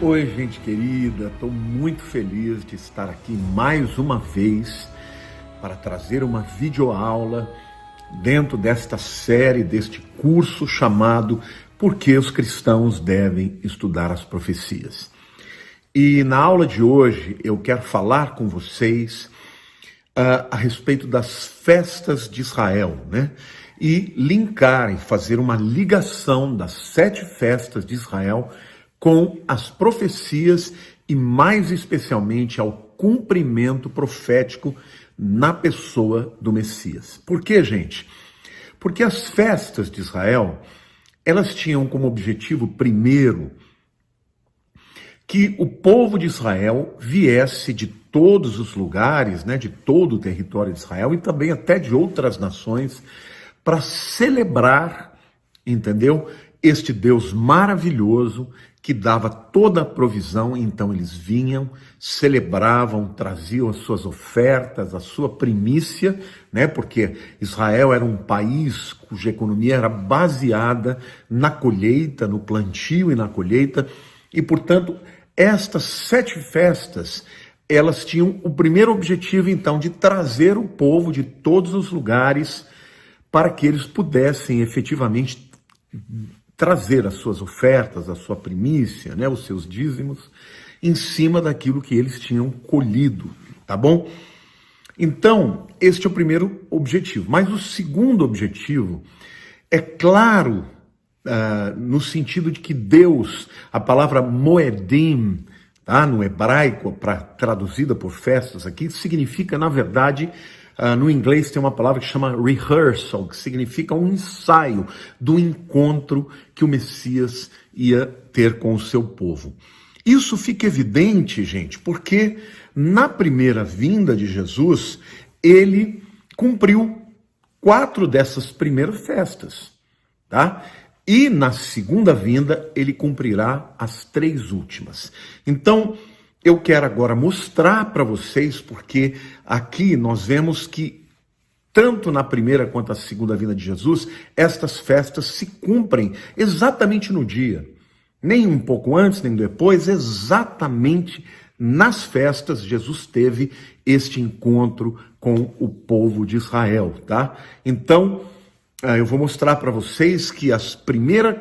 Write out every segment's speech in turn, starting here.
Oi, gente querida, estou muito feliz de estar aqui mais uma vez para trazer uma videoaula dentro desta série, deste curso chamado Por que os cristãos devem estudar as profecias. E na aula de hoje eu quero falar com vocês a respeito das festas de Israel, né? E linkar e fazer uma ligação das 7 festas de Israel com as profecias e mais especialmente ao cumprimento profético na pessoa do Messias. Por quê, gente? Porque as festas de Israel, elas tinham como objetivo primeiro que o povo de Israel viesse de todos os lugares, né, de todo o território de Israel e também até de outras nações para celebrar, entendeu? Este Deus maravilhoso que dava toda a provisão. Então eles vinham, celebravam, traziam as suas ofertas, a sua primícia, né? Porque Israel era um país cuja economia era baseada na colheita, no plantio e na colheita, e portanto estas 7 festas, elas tinham o primeiro objetivo então de trazer o povo de todos os lugares para que eles pudessem efetivamente trazer as suas ofertas, a sua primícia, né, os seus dízimos, em cima daquilo que eles tinham colhido, tá bom? Então, este é o primeiro objetivo. Mas o segundo objetivo é claro, no sentido de que Deus, a palavra moedim, tá, no hebraico, traduzida por festas aqui, significa, na verdade, no inglês tem uma palavra que chama rehearsal, que significa um ensaio do encontro que o Messias ia ter com o seu povo. Isso fica evidente, gente, porque na primeira vinda de Jesus, ele cumpriu 4 dessas primeiras festas, tá? E na segunda vinda, ele cumprirá as 3 últimas. Então, eu quero agora mostrar para vocês, porque aqui nós vemos que tanto na primeira quanto na segunda vinda de Jesus, estas festas se cumprem exatamente no dia. Nem um pouco antes, nem depois, exatamente nas festas, Jesus teve este encontro com o povo de Israel, tá? Então, eu vou mostrar para vocês que as primeiras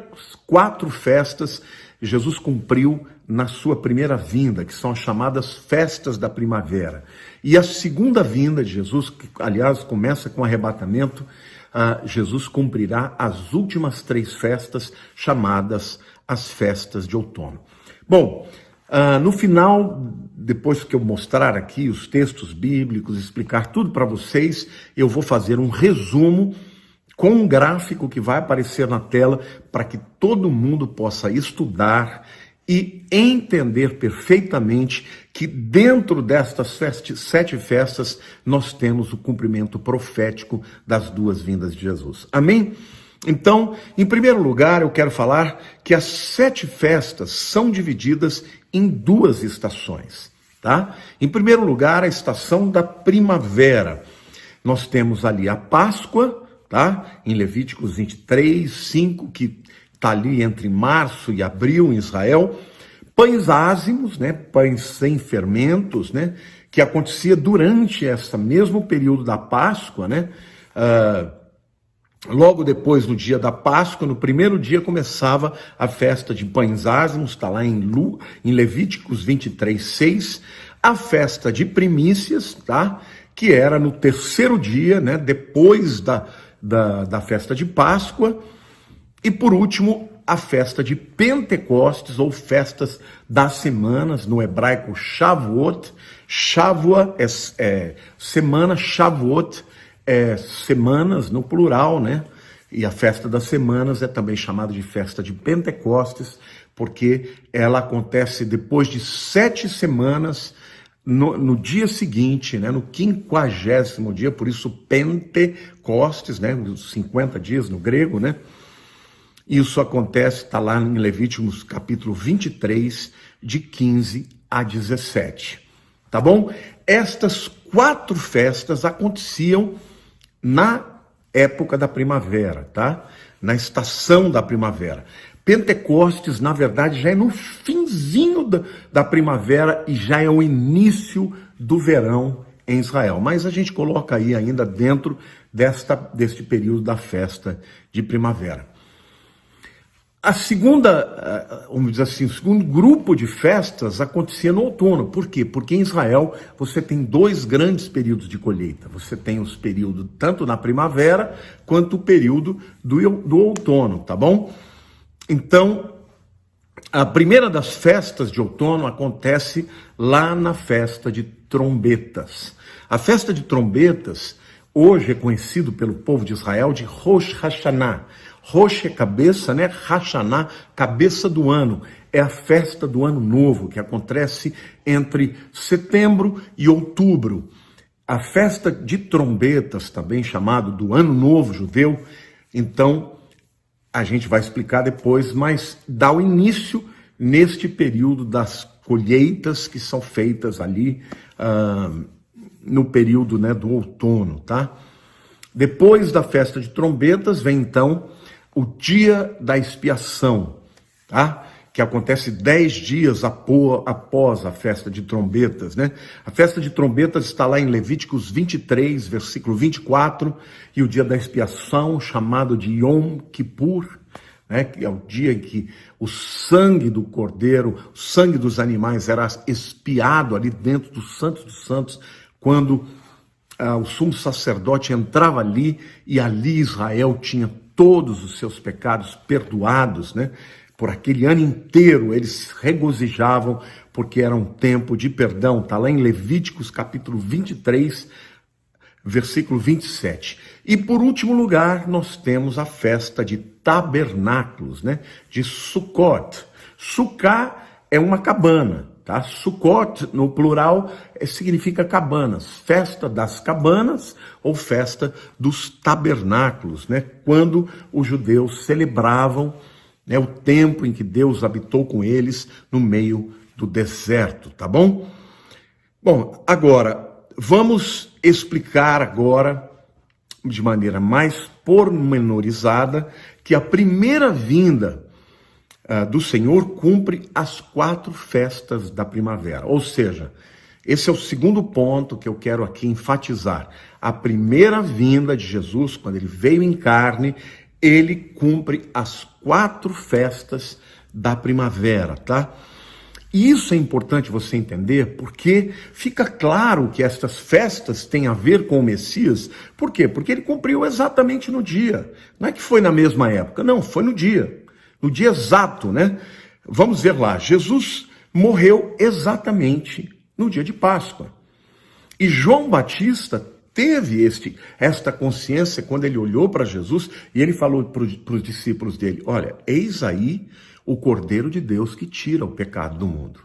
4 festas Jesus cumpriu na sua primeira vinda, que são as chamadas festas da primavera. E a segunda vinda de Jesus, que aliás começa com arrebatamento, Jesus cumprirá as últimas 3 festas, chamadas as festas de outono. Bom, no final, depois que eu mostrar aqui os textos bíblicos, explicar tudo para vocês, eu vou fazer um resumo com um gráfico que vai aparecer na tela para que todo mundo possa estudar e entender perfeitamente que dentro destas 7 festas nós temos o cumprimento profético das 2 vindas de Jesus. Amém? Então, em primeiro lugar, eu quero falar que as 7 festas são divididas em 2 estações, tá? Em primeiro lugar, a estação da primavera. Nós temos ali a Páscoa, tá? Em Levíticos 23, 5, que está ali entre março e abril em Israel. Pães ázimos, né? Pães sem fermentos, né? Que acontecia durante esse mesmo período da Páscoa, né? Logo depois, no dia da Páscoa, no primeiro dia, começava a festa de pães ázimos, está lá em Levíticos 23, 6. A festa de primícias, tá? Que era no terceiro dia, né? Depois da festa de Páscoa. E por último, a festa de Pentecostes, ou festas das semanas, no hebraico Shavuot. Shavua é semana, Shavuot é semanas no plural, né? E a festa das semanas é também chamada de festa de Pentecostes, porque ela acontece depois de 7 semanas, no dia seguinte, né, no 50º dia, por isso Pentecostes, né, os 50 dias no grego, né? Isso acontece, está lá em Levíticos capítulo 23, de 15 a 17. Tá bom? Estas 4 festas aconteciam na época da primavera, tá? Na estação da primavera. Pentecostes, na verdade, já é no finzinho da primavera e já é o início do verão em Israel. Mas a gente coloca aí ainda dentro deste período da festa de primavera. A segunda, vamos dizer assim, o segundo grupo de festas acontecia no outono. Por quê? Porque em Israel você tem dois grandes períodos de colheita. Você tem os períodos tanto na primavera quanto o período do outono, tá bom? Então, a primeira das festas de outono acontece lá na festa de trombetas. A festa de trombetas hoje é conhecido pelo povo de Israel de Rosh Hashanah. Rosh é cabeça, né? Hashanah, cabeça do ano. É a festa do ano novo, que acontece entre setembro e outubro. A festa de trombetas, também chamado do ano novo judeu, então a gente vai explicar depois, mas dá o início neste período das colheitas que são feitas ali no período, né, do outono, tá? Depois da festa de trombetas vem então o dia da expiação, tá? Que acontece 10 dias após a festa de trombetas, né? A festa de trombetas está lá em Levíticos 23, versículo 24, e o dia da expiação, chamado de Yom Kippur, né? Que é o dia em que o sangue do cordeiro, o sangue dos animais era expiado ali dentro do Santo dos Santos, quando o sumo sacerdote entrava ali, e ali Israel tinha todos os seus pecados perdoados, né? Por aquele ano inteiro eles regozijavam, porque era um tempo de perdão. Está lá em Levíticos capítulo 23, versículo 27. E por último lugar, nós temos a festa de tabernáculos, né? De Sukkot. Sukkah é uma cabana, tá? Sukkot, no plural, significa cabanas. Festa das cabanas ou festa dos tabernáculos, né? Quando os judeus celebravam, né, o tempo em que Deus habitou com eles no meio do deserto, tá bom? Bom, agora, vamos explicar agora, de maneira mais pormenorizada, que a primeira vinda do Senhor cumpre as 4 festas da primavera. Ou seja, esse é o segundo ponto que eu quero aqui enfatizar. A primeira vinda de Jesus, quando ele veio em carne, ele cumpre as 4 festas da primavera, tá? E isso é importante você entender, porque fica claro que estas festas têm a ver com o Messias. Por quê? Porque ele cumpriu exatamente no dia. Não é que foi na mesma época, não, foi no dia exato, né? Vamos ver lá, Jesus morreu exatamente no dia de Páscoa. E João Batista teve esta consciência quando ele olhou para Jesus e ele falou para os discípulos dele: olha, eis aí o Cordeiro de Deus que tira o pecado do mundo.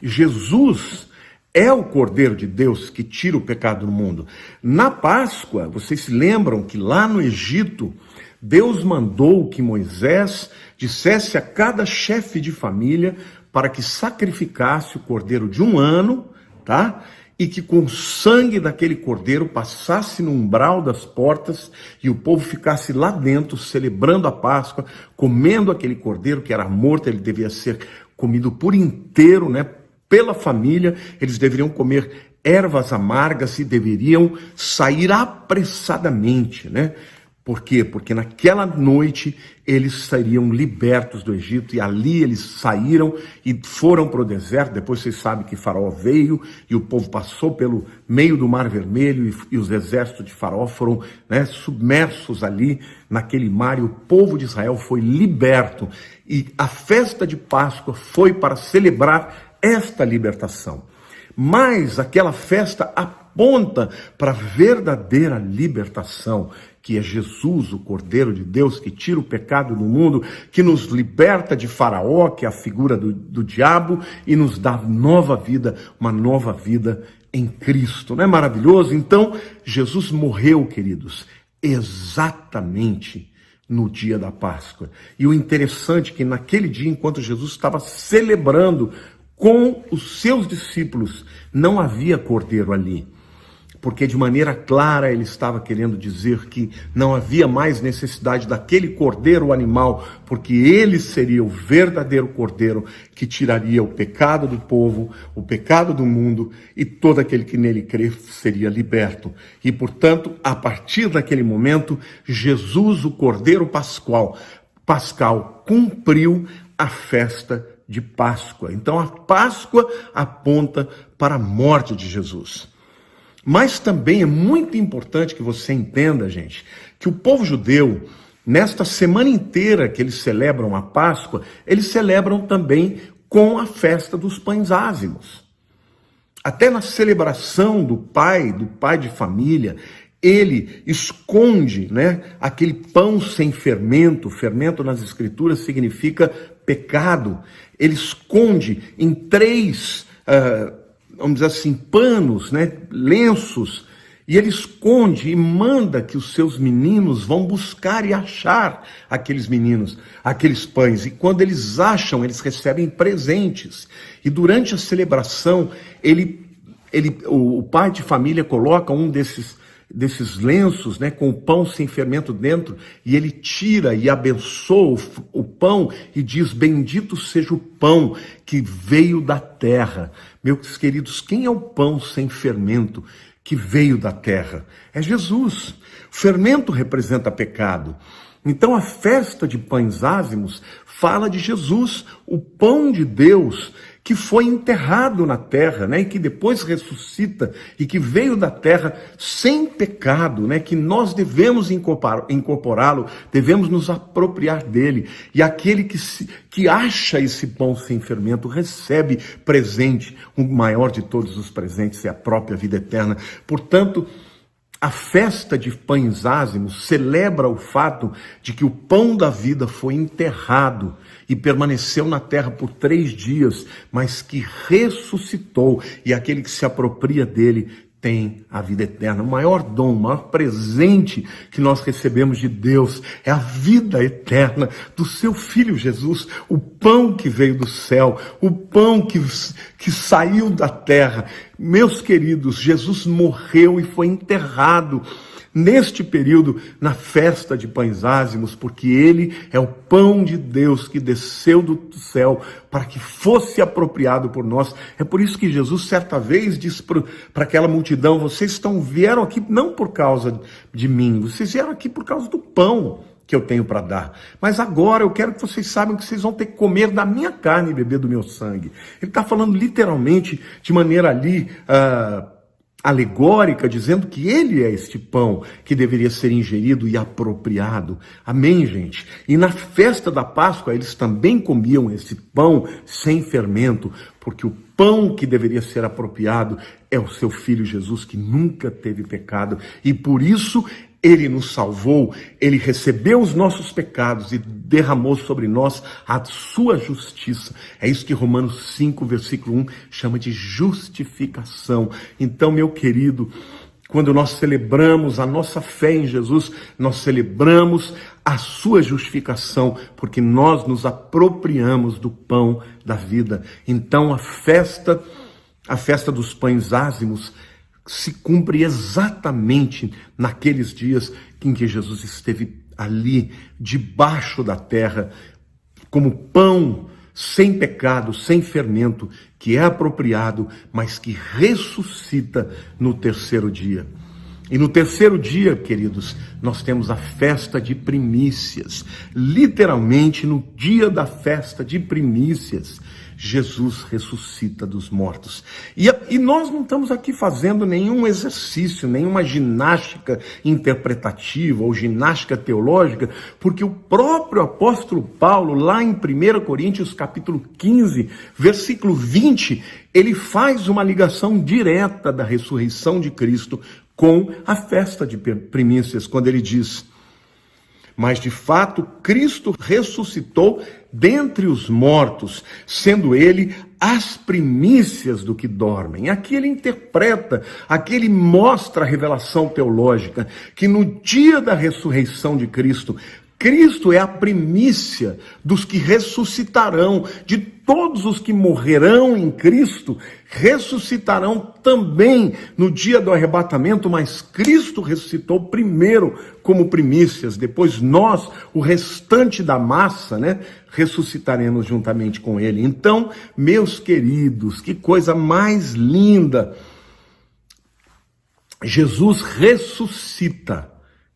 Jesus é o Cordeiro de Deus que tira o pecado do mundo. Na Páscoa, vocês se lembram que lá no Egito, Deus mandou que Moisés dissesse a cada chefe de família para que sacrificasse o cordeiro de um ano, tá? E que com o sangue daquele cordeiro passasse no umbral das portas e o povo ficasse lá dentro celebrando a Páscoa, comendo aquele cordeiro que era morto. Ele devia ser comido por inteiro, né? Pela família. Eles deveriam comer ervas amargas e deveriam sair apressadamente, né? Por quê? Porque naquela noite eles seriam libertos do Egito, e ali eles saíram e foram para o deserto. Depois vocês sabem que Faraó veio e o povo passou pelo meio do Mar Vermelho e os exércitos de Faraó foram, né, submersos ali naquele mar, e o povo de Israel foi liberto. E a festa de Páscoa foi para celebrar esta libertação. Mas aquela festa aponta para a verdadeira libertação, que é Jesus, o Cordeiro de Deus, que tira o pecado do mundo, que nos liberta de Faraó, que é a figura do diabo, e nos dá nova vida, uma nova vida em Cristo. Não é maravilhoso? Então, Jesus morreu, queridos, exatamente no dia da Páscoa. E o interessante é que naquele dia, enquanto Jesus estava celebrando com os seus discípulos, não havia cordeiro ali. porque de maneira clara ele estava querendo dizer que não havia mais necessidade daquele cordeiro animal, porque ele seria o verdadeiro cordeiro que tiraria o pecado do povo, o pecado do mundo, e todo aquele que nele crê seria liberto. E, portanto, a partir daquele momento, Jesus, o cordeiro pascal, cumpriu a festa de Páscoa. Então, a Páscoa aponta para a morte de Jesus. Mas também é muito importante que você entenda, gente, que o povo judeu, nesta semana inteira que eles celebram a Páscoa, eles celebram também com a festa dos pães ázimos. Até na celebração do pai de família, ele esconde, aquele pão sem fermento. Fermento nas escrituras significa pecado. Ele esconde em 3, vamos dizer assim, panos, lenços, e ele esconde e manda que os seus meninos vão buscar e achar aqueles pães. E quando eles acham, eles recebem presentes. E durante a celebração, o pai de família coloca um desses lenços, com o pão sem fermento dentro, e ele tira e abençoa o pão e diz: bendito seja o pão que veio da terra. Meus queridos, quem é o pão sem fermento que veio da terra? É Jesus. O fermento representa pecado. Então a festa de pães ázimos fala de Jesus, o pão de Deus, que foi enterrado na terra, e que depois ressuscita, e que veio da terra sem pecado, que nós devemos incorporá-lo, devemos nos apropriar dele. E aquele que acha esse pão sem fermento recebe presente. O maior de todos os presentes é a própria vida eterna. Portanto, a festa de pães ázimos celebra o fato de que o pão da vida foi enterrado e permaneceu na terra por 3 dias, mas que ressuscitou, e aquele que se apropria dele tem a vida eterna. O maior dom, o maior presente que nós recebemos de Deus é a vida eterna do seu Filho Jesus, o pão que veio do céu, o pão que saiu da terra. Meus queridos, Jesus morreu e foi enterrado neste período, na festa de pães ázimos, porque ele é o pão de Deus que desceu do céu para que fosse apropriado por nós. É por isso que Jesus certa vez disse para aquela multidão: vocês vieram aqui não por causa de mim, vocês vieram aqui por causa do pão que eu tenho para dar. Mas agora eu quero que vocês saibam que vocês vão ter que comer da minha carne e beber do meu sangue. Ele está falando literalmente, de maneira ali alegórica, dizendo que ele é este pão que deveria ser ingerido e apropriado. Amém, gente? E na festa da Páscoa, eles também comiam esse pão sem fermento, porque o pão que deveria ser apropriado é o seu Filho Jesus, que nunca teve pecado, e por isso ele nos salvou, ele recebeu os nossos pecados e derramou sobre nós a sua justiça. É isso que Romanos 5, versículo 1 chama de justificação. Então, meu querido, quando nós celebramos a nossa fé em Jesus, nós celebramos a sua justificação, porque nós nos apropriamos do pão da vida. Então, a festa dos pães ázimos se cumpre exatamente naqueles dias em que Jesus esteve ali, debaixo da terra, como pão sem pecado, sem fermento, que é apropriado, mas que ressuscita no 3º dia. E no 3º dia, queridos, nós temos a festa de primícias. Literalmente, no dia da festa de primícias, Jesus ressuscita dos mortos. E nós não estamos aqui fazendo nenhum exercício, nenhuma ginástica interpretativa ou ginástica teológica, porque o próprio apóstolo Paulo, lá em 1 Coríntios capítulo 15, versículo 20, ele faz uma ligação direta da ressurreição de Cristo com a festa de primícias, quando ele diz: mas de fato Cristo ressuscitou dentre os mortos, sendo ele as primícias do que dormem. Aqui ele interpreta, aqui ele mostra a revelação teológica, que no dia da ressurreição de Cristo, Cristo é a primícia dos que ressuscitarão, de todos os que morrerão em Cristo ressuscitarão também no dia do arrebatamento, mas Cristo ressuscitou primeiro como primícias, depois nós, o restante da massa, né, ressuscitaremos juntamente com ele. Então, meus queridos, que coisa mais linda! Jesus ressuscita,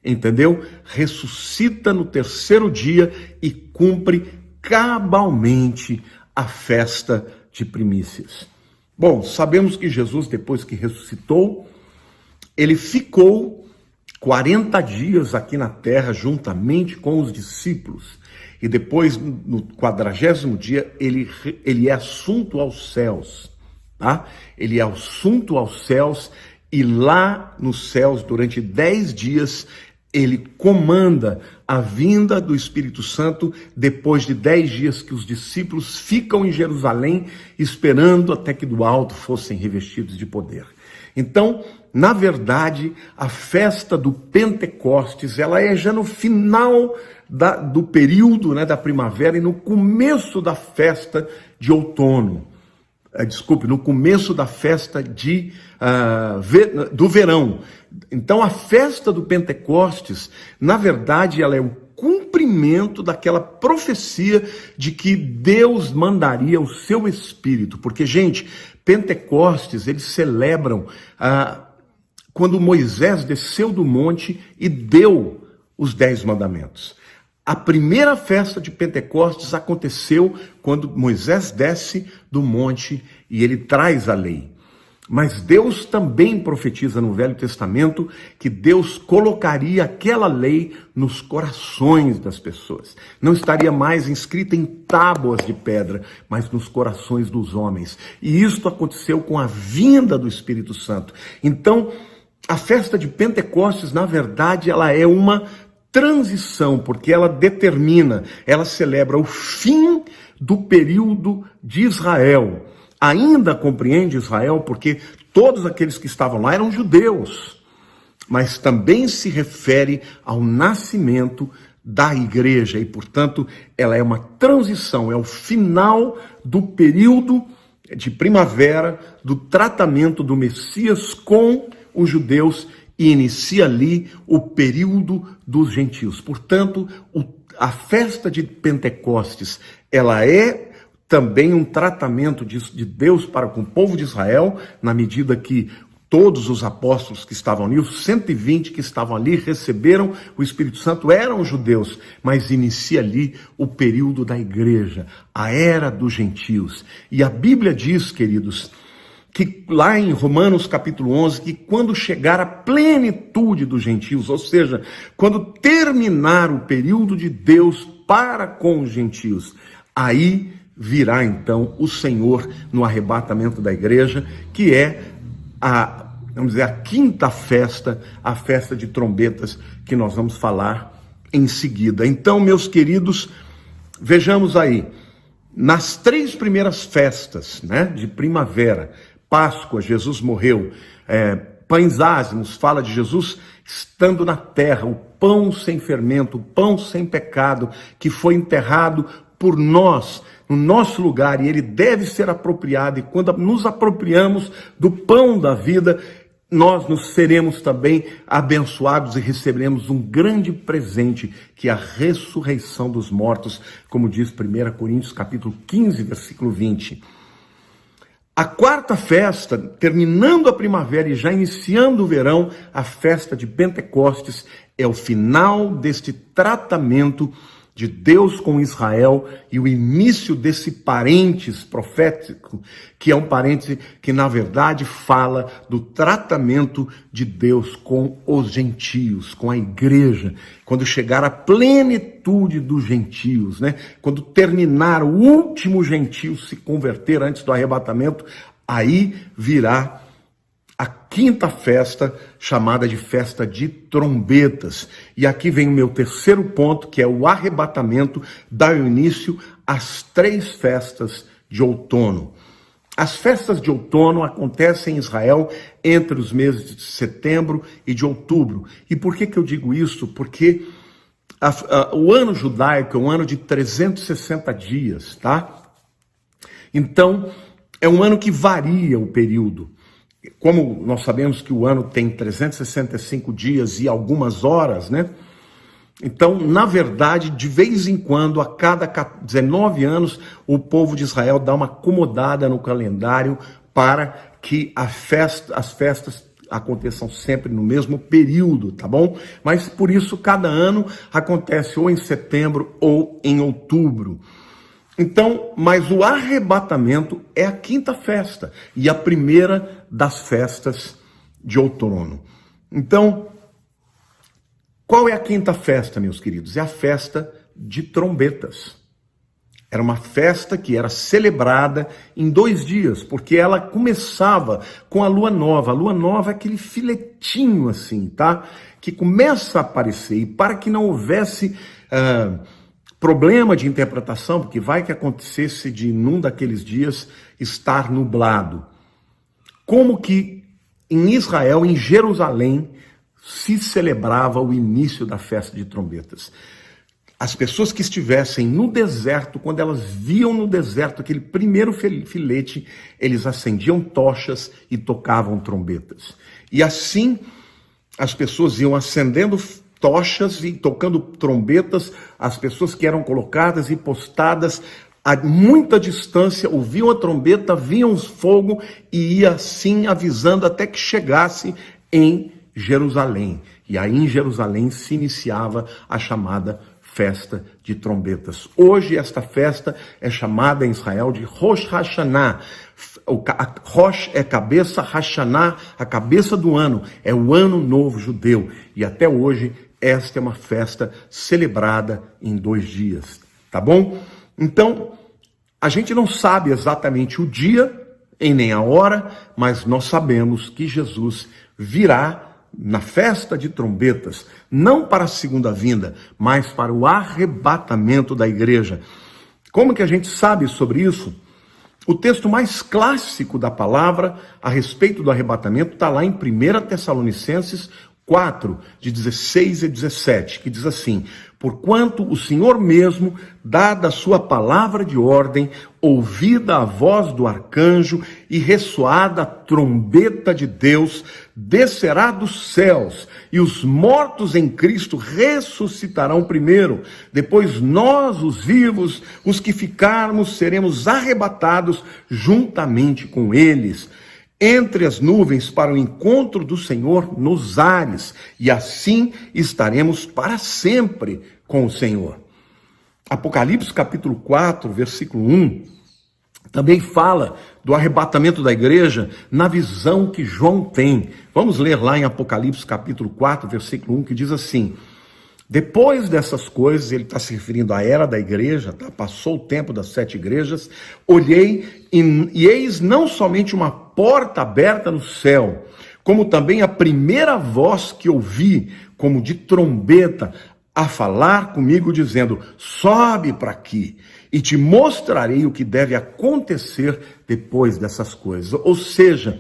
entendeu? Ressuscita no terceiro dia e cumpre cabalmente a festa de primícias. Bom, sabemos que Jesus, depois que ressuscitou, ele ficou 40 dias aqui na terra juntamente com os discípulos. E depois, no 40º dia, ele é assunto aos céus, tá? Ele é assunto aos céus e lá nos céus, durante 10 dias, ele comanda a vinda do Espírito Santo depois de 10 dias que os discípulos ficam em Jerusalém esperando até que do alto fossem revestidos de poder. Então, na verdade, a festa do Pentecostes, ela é já no final do período, né, da primavera e no começo da festa de outono. No começo da festa do verão. Então, a festa do Pentecostes, na verdade, ela é o cumprimento daquela profecia de que Deus mandaria o seu Espírito. Porque, gente, Pentecostes, eles celebram quando Moisés desceu do monte e deu os 10 mandamentos. A primeira festa de Pentecostes aconteceu quando Moisés desce do monte e ele traz a lei. Mas Deus também profetiza no Velho Testamento que Deus colocaria aquela lei nos corações das pessoas. Não estaria mais inscrita em tábuas de pedra, mas nos corações dos homens. E isso aconteceu com a vinda do Espírito Santo. Então, a festa de Pentecostes, na verdade, ela é uma transição, porque ela celebra o fim do período de Israel. Ainda compreende Israel, porque todos aqueles que estavam lá eram judeus, mas também se refere ao nascimento da igreja e, portanto, ela é uma transição, é o final do período de primavera, do tratamento do Messias com os judeus e inicia ali o período dos gentios. Portanto, a festa de Pentecostes, ela é também um tratamento de Deus para com o povo de Israel, na medida que todos os apóstolos que estavam ali, os 120 que estavam ali, receberam o Espírito Santo, eram judeus, mas inicia ali o período da igreja, a era dos gentios. E a Bíblia diz, queridos, que lá em Romanos capítulo 11, que quando chegar a plenitude dos gentios, ou seja, quando terminar o período de Deus para com os gentios, aí virá então o Senhor no arrebatamento da igreja, que é a quinta festa, a festa de trombetas, que nós vamos falar em seguida. Então, meus queridos, vejamos aí, nas 3 primeiras festas, né, de primavera, Páscoa, Jesus morreu, Pães Ázimos fala de Jesus estando na terra, o pão sem fermento, o pão sem pecado, que foi enterrado por nós, no nosso lugar, e ele deve ser apropriado, e quando nos apropriamos do pão da vida, nós nos seremos também abençoados e receberemos um grande presente, que é a ressurreição dos mortos, como diz 1 Coríntios capítulo 15, versículo 20. A quarta festa, terminando a primavera e já iniciando o verão, a festa de Pentecostes, é o final deste tratamento de Deus com Israel e o início desse parênteses profético, que é um parêntese que na verdade fala do tratamento de Deus com os gentios, com a igreja, quando chegar a plenitude dos gentios, né? Quando terminar o último gentio se converter antes do arrebatamento, aí virá a quinta festa, chamada de festa de trombetas. E aqui vem o meu terceiro ponto, que é o arrebatamento, dá início às 3 festas de outono. As festas de outono acontecem em Israel entre os meses de setembro e de outubro. E por que eu digo isso? Porque o ano judaico é um ano de 360 dias, tá? Então, é um ano que varia o período. Como nós sabemos que o ano tem 365 dias e algumas horas, né? Então, na verdade, de vez em quando, a cada 19 anos, o povo de Israel dá uma acomodada no calendário para que as festas aconteçam sempre no mesmo período, tá bom? Mas por isso, cada ano acontece ou em setembro ou em outubro. Então, mas o arrebatamento é a quinta festa e a primeira das festas de outono. Então, qual é a quinta festa, meus queridos? É a festa de trombetas. Era uma festa que era celebrada em 2 dias, porque ela começava com a lua nova. A lua nova é aquele filetinho assim, tá? Que começa a aparecer, e para que não houvesse problema de interpretação, porque vai que acontecesse de num daqueles dias estar nublado. Como que em Israel, em Jerusalém, se celebrava o início da festa de trombetas? As pessoas que estivessem no deserto, quando elas viam no deserto aquele primeiro filete, eles acendiam tochas e tocavam trombetas. E assim as pessoas iam acendendo tochas e tocando trombetas, as pessoas que eram colocadas e postadas a muita distância, ouviam a trombeta, viam o fogo e ia assim avisando até que chegasse em Jerusalém. E aí em Jerusalém se iniciava a chamada festa de trombetas. Hoje esta festa é chamada em Israel de Rosh Hashanah. Rosh é cabeça, Hashanah, a cabeça do ano, é o ano novo judeu. E até hoje esta é uma festa celebrada em 2 dias, tá bom? Então, a gente não sabe exatamente o dia e nem a hora, mas nós sabemos que Jesus virá na festa de trombetas, não para a segunda vinda, mas para o arrebatamento da igreja. Como que a gente sabe sobre isso? O texto mais clássico da palavra a respeito do arrebatamento está lá em 1 Tessalonicenses 4, de 16 e 17, que diz assim: porquanto o Senhor mesmo, dada a sua palavra de ordem, ouvida a voz do arcanjo e ressoada a trombeta de Deus, descerá dos céus, e os mortos em Cristo ressuscitarão primeiro. Depois nós, os vivos, os que ficarmos, seremos arrebatados juntamente com eles entre as nuvens para o encontro do Senhor nos ares, e assim estaremos para sempre com o Senhor. Apocalipse capítulo 4, versículo 1, também fala do arrebatamento da igreja na visão que João tem. Vamos ler lá em Apocalipse capítulo 4, versículo 1, que diz assim: depois dessas coisas, ele está se referindo à era da igreja, tá? Passou o tempo das 7 igrejas, olhei e eis não somente uma porta aberta no céu, como também a primeira voz que ouvi, como de trombeta, a falar comigo, dizendo: sobe para aqui e te mostrarei o que deve acontecer depois dessas coisas. Ou seja,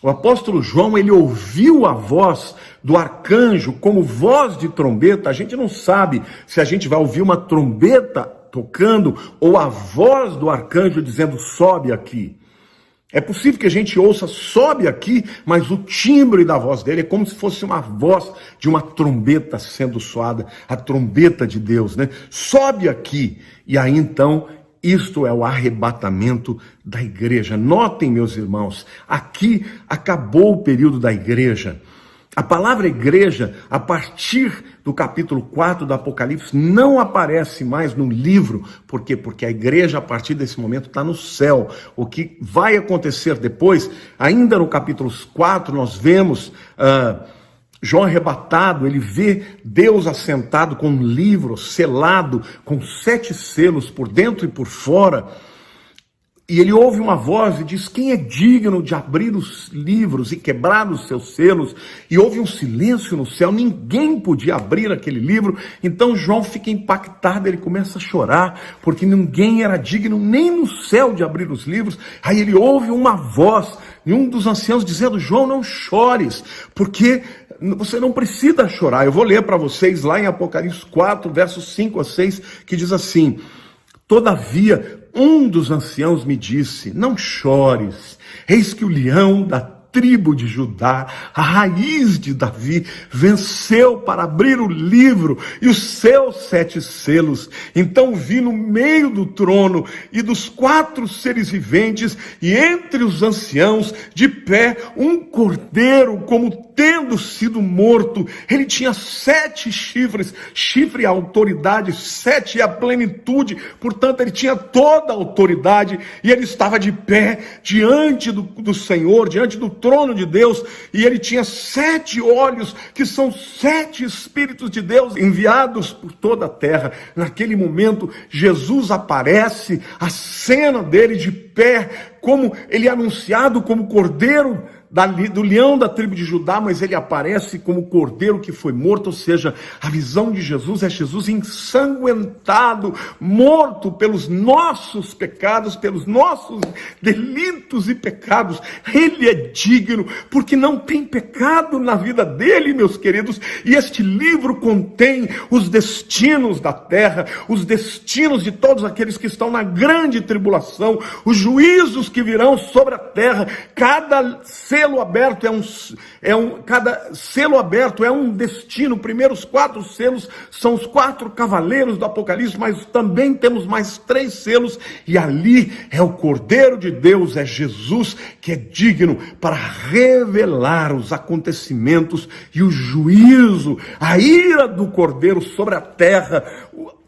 o apóstolo João, ele ouviu a voz do arcanjo como voz de trombeta. A gente não sabe se a gente vai ouvir uma trombeta tocando ou a voz do arcanjo dizendo: sobe aqui. É possível que a gente ouça sobe aqui, mas o timbre da voz dele é como se fosse uma voz de uma trombeta sendo soada, a trombeta de Deus, né? Sobe aqui. E aí então, isto é o arrebatamento da igreja. Notem, meus irmãos, aqui acabou o período da igreja. A palavra igreja, a partir do capítulo 4 do Apocalipse, não aparece mais no livro. Por quê? Porque a igreja, a partir desse momento, está no céu. O que vai acontecer depois, ainda no capítulo 4, nós vemos João arrebatado, ele vê Deus assentado com um livro selado, com 7 selos por dentro e por fora. E ele ouve uma voz e diz: quem é digno de abrir os livros e quebrar os seus selos? E houve um silêncio no céu, ninguém podia abrir aquele livro. Então João fica impactado, ele começa a chorar, porque ninguém era digno nem no céu de abrir os livros. Aí ele ouve uma voz e um dos anciãos dizendo: João, não chores, porque você não precisa chorar. Eu vou ler para vocês lá em Apocalipse 4, versos 5 a 6, que diz assim: todavia, um dos anciãos me disse: não chores, eis que o leão da tribo de Judá, a raiz de Davi, venceu para abrir o livro e os seus 7 selos. Então vi no meio do trono e dos 4 seres viventes e entre os anciãos de pé um cordeiro como tendo sido morto. Ele tinha 7 chifres, chifre é a autoridade, 7 é a plenitude, portanto ele tinha toda a autoridade e ele estava de pé diante do Senhor, diante do trono de Deus, e ele tinha 7 olhos, que são 7 Espíritos de Deus enviados por toda a terra. Naquele momento, Jesus aparece, a cena dele de pé, como ele é anunciado como cordeiro do leão da tribo de Judá, mas ele aparece como cordeiro que foi morto, ou seja, a visão de Jesus é Jesus ensanguentado, morto pelos nossos pecados, pelos nossos delitos e pecados. Ele é digno, porque não tem pecado na vida dele, meus queridos, e este livro contém os destinos da terra, os destinos de todos aqueles que estão na grande tribulação, os juízos que virão sobre a terra. Cada selo aberto cada selo aberto é um destino. Primeiro, os 4 selos são os 4 cavaleiros do Apocalipse, mas também temos mais 3 selos, e ali é o Cordeiro de Deus, é Jesus, que é digno para revelar os acontecimentos e o juízo, a ira do Cordeiro sobre a terra.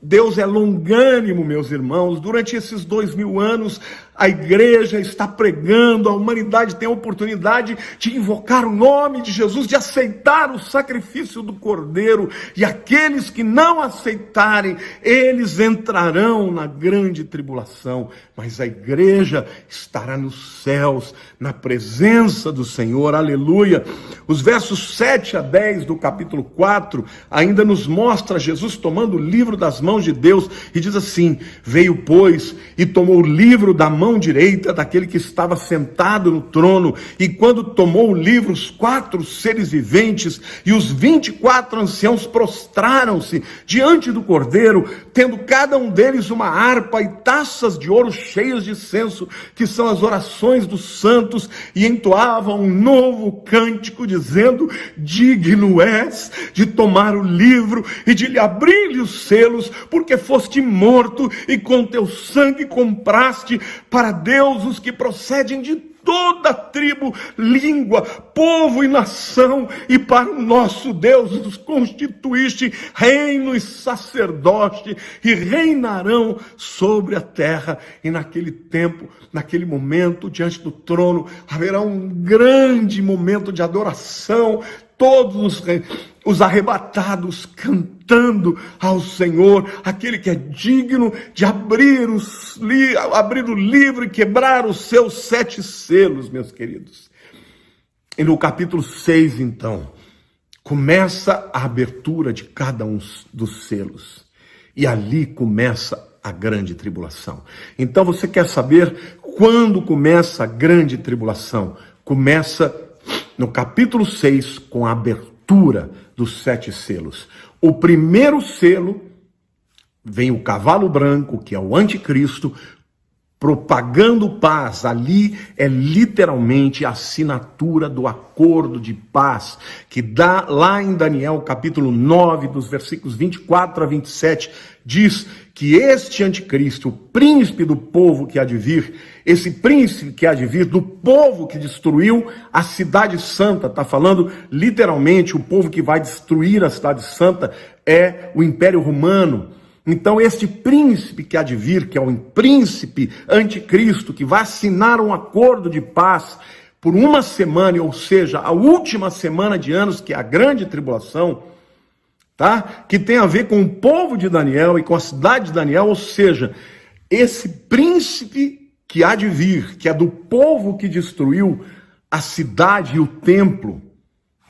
Deus é longânimo, meus irmãos. Durante esses 2000 anos, a igreja está pregando, a humanidade tem a oportunidade de invocar o nome de Jesus, de aceitar o sacrifício do Cordeiro, e aqueles que não aceitarem, eles entrarão na grande tribulação, mas a igreja estará nos céus, na presença do Senhor, aleluia. Os versos 7 a 10 do capítulo 4, ainda nos mostra Jesus tomando o livro das mãos de Deus, e diz assim: veio, pois, e tomou o livro da mão direita daquele que estava sentado no trono, e quando tomou o livro, os 4 seres viventes e os 24 anciãos prostraram-se diante do Cordeiro, tendo cada um deles uma harpa e taças de ouro cheias de incenso, que são as orações dos santos, e entoavam um novo cântico, dizendo: digno és de tomar o livro e de lhe abrir-lhe os selos, porque foste morto e com teu sangue compraste para Deus os que procedem de toda tribo, língua, povo e nação, e para o nosso Deus os constituíste reino e sacerdote, e reinarão sobre a terra. E naquele tempo, naquele momento, diante do trono, haverá um grande momento de adoração, todos os arrebatados cantando ao Senhor, aquele que é digno de abrir o livro e quebrar os seus 7 selos, meus queridos. E no capítulo 6, então, começa a abertura de cada um dos selos, e ali começa a grande tribulação. Então, você quer saber quando começa a grande tribulação? Começa no capítulo 6, com a abertura dos 7 selos. O primeiro selo, vem o cavalo branco, que é o anticristo, propagando paz. Ali é literalmente a assinatura do acordo de paz, que dá lá em Daniel capítulo 9, dos versículos 24 a 27, diz que este anticristo, o príncipe do povo que há de vir, esse príncipe que há de vir do povo que destruiu a cidade santa, está falando literalmente, o povo que vai destruir a cidade santa é o Império Romano. Então este príncipe que há de vir, que é o príncipe anticristo, que vai assinar um acordo de paz por uma semana, ou seja, a última semana de anos, que é a grande tribulação, tá? Que tem a ver com o povo de Daniel e com a cidade de Daniel, ou seja, esse príncipe que há de vir, que é do povo que destruiu a cidade e o templo,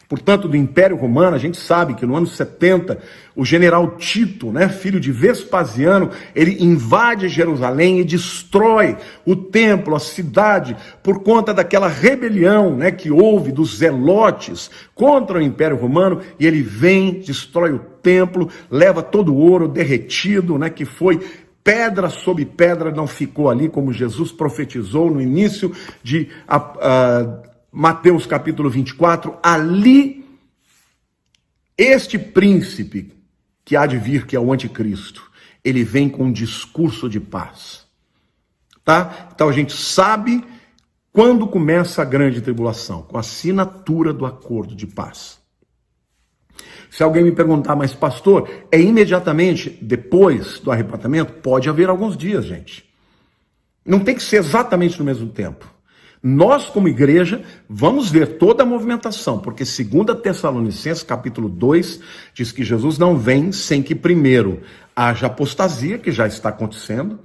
portanto, do Império Romano. A gente sabe que no ano 70, o general Tito, filho de Vespasiano, ele invade Jerusalém e destrói o templo, a cidade, por conta daquela rebelião que houve dos zelotes contra o Império Romano, e ele vem, destrói o templo, leva todo o ouro derretido, que foi pedra sobre pedra não ficou ali, como Jesus profetizou no início de Mateus capítulo 24. Ali, este príncipe que há de vir, que é o anticristo, ele vem com um discurso de paz. Tá? Então a gente sabe quando começa a grande tribulação, com a assinatura do acordo de paz. Se alguém me perguntar, mas pastor, é imediatamente depois do arrebatamento? Pode haver alguns dias, gente. Não tem que ser exatamente no mesmo tempo. Nós, como igreja, vamos ver toda a movimentação, porque 2 Tessalonicenses, capítulo 2, diz que Jesus não vem sem que primeiro haja apostasia, que já está acontecendo,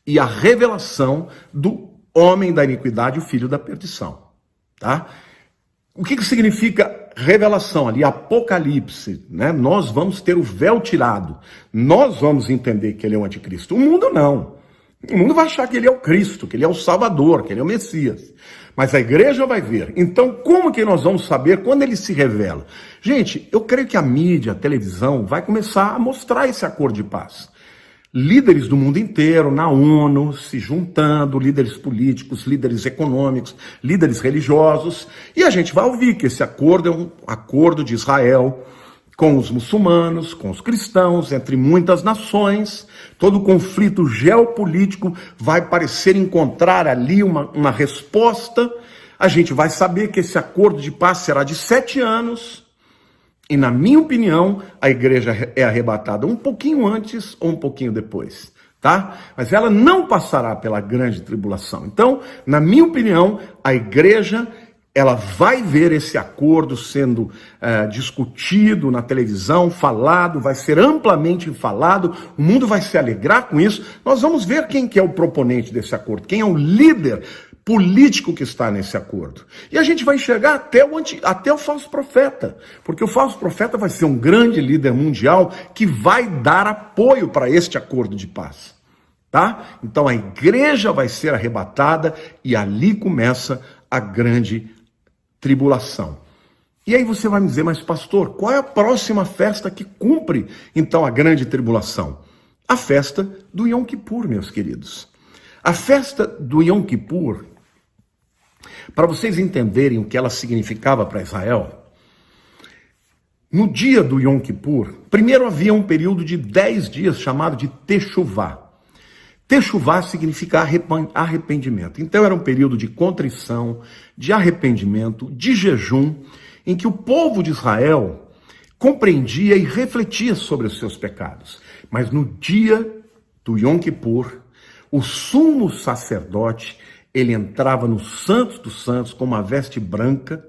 e a revelação do homem da iniquidade, o filho da perdição. Tá? O que significa revelação ali? Apocalipse, né? Nós vamos ter o véu tirado. Nós vamos entender que ele é o anticristo. O mundo não. O mundo vai achar que ele é o Cristo, que ele é o Salvador, que ele é o Messias. Mas a igreja vai ver. Então, como que nós vamos saber quando ele se revela? Gente, eu creio que a mídia, a televisão, vai começar a mostrar esse acordo de paz. Líderes do mundo inteiro, na ONU, se juntando, líderes políticos, líderes econômicos, líderes religiosos, e a gente vai ouvir que esse acordo é um acordo de Israel com os muçulmanos, com os cristãos, entre muitas nações. Todo o conflito geopolítico vai parecer encontrar ali uma resposta. A gente vai saber que esse acordo de paz será de 7 anos, e, na minha opinião, a igreja é arrebatada um pouquinho antes ou um pouquinho depois, tá? Mas ela não passará pela grande tribulação. Então, na minha opinião, a igreja, ela vai ver esse acordo sendo discutido na televisão, falado, vai ser amplamente falado, o mundo vai se alegrar com isso. Nós vamos ver quem que é o proponente desse acordo, quem é o líder político que está nesse acordo. E a gente vai enxergar até o falso profeta, porque o falso profeta vai ser um grande líder mundial que vai dar apoio para este acordo de paz. Tá? Então a igreja vai ser arrebatada e ali começa a grande tribulação. E aí você vai me dizer, mas pastor, qual é a próxima festa que cumpre então a grande tribulação? A festa do Yom Kippur, meus queridos. A festa do Yom Kippur, para vocês entenderem o que ela significava para Israel, no dia do Yom Kippur, primeiro havia um período de 10 dias chamado de Teshuvá. Teshuvá significa arrependimento. Então era um período de contrição, de arrependimento, de jejum, em que o povo de Israel compreendia e refletia sobre os seus pecados. Mas no dia do Yom Kippur, o sumo sacerdote, ele entrava no Santos dos Santos com uma veste branca.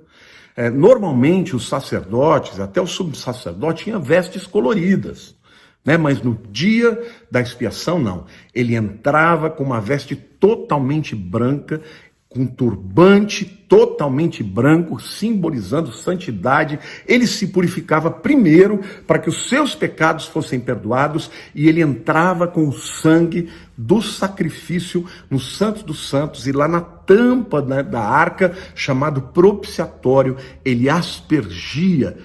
Normalmente os sacerdotes, até o sumo sacerdote, tinha vestes coloridas, né? Mas no dia da expiação, não. Ele entrava com uma veste totalmente branca, com um turbante totalmente branco, simbolizando santidade. Ele se purificava primeiro para que os seus pecados fossem perdoados, e ele entrava com o sangue do sacrifício no Santo dos Santos, e lá na tampa da arca, chamado propiciatório, ele aspergia,